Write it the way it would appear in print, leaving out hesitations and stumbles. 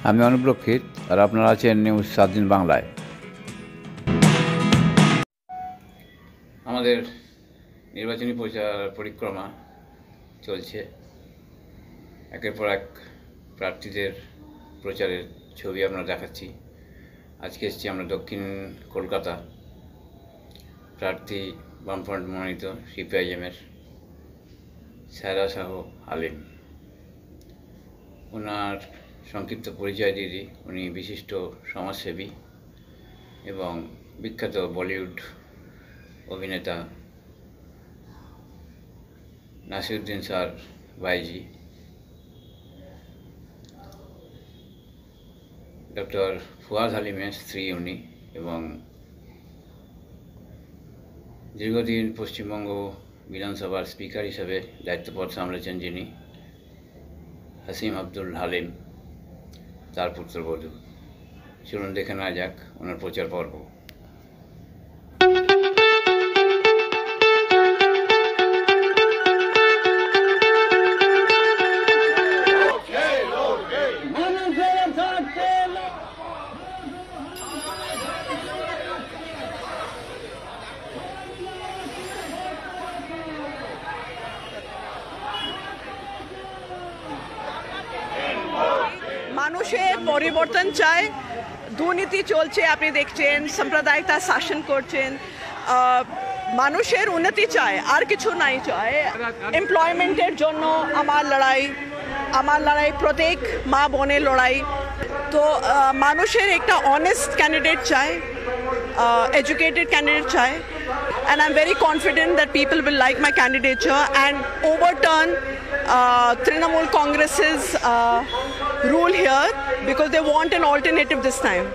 আমি অনুপ্রক্ষিত আর আপনারা আছেন নিউজ 7 দিন বাংলায়। আমাদের নির্বাচনী পরিক্রমা চলছে। একের পর এক প্রার্থীদের প্রচারের ছবি আমরা দেখাচ্ছি। আজকে এসেছি আমরা দক্ষিণ কলকাতা প্রার্থী বামফ্রন্ট মনোনীত সিপিআইএমের সায়রা শাহ আলিম। ওনার সংক্ষিপ্ত পরিচয় দিয়ে দিই। উনি বিশিষ্ট সমাজসেবী এবং বিখ্যাত বলিউড অভিনেতা নাসিরুদ্দিন স্যার ভাইজি, ডক্টর ফুয়াদ হালিমের স্ত্রী উনি, এবং দীর্ঘদিন পশ্চিমবঙ্গ বিধানসভার স্পিকার হিসেবে দায়িত্বপদ সামলেছেন যিনি, হাসিম আব্দুল হালিম, তার পুত্রবধূ। চলুন দেখে নেওয়া যাক ওনার প্রচার পর্ব। মানুষের পরিবর্তন চায়, দুর্নীতি চলছে আপনি দেখছেন, সাম্প্রদায়িকতা শাসন করছেন, মানুষের উন্নতি চায়, আর কিছু নাই চায়। এমপ্লয়মেন্টের জন্য আমার লড়াই প্রত্যেক মা বোনের লড়াই। তো মানুষের একটা অনেস্ট ক্যান্ডিডেট চায়, educated candidate chai, and I'm very confident that people will like my candidature and overturn Trinamool Congress's rule here, because they want an alternative this time.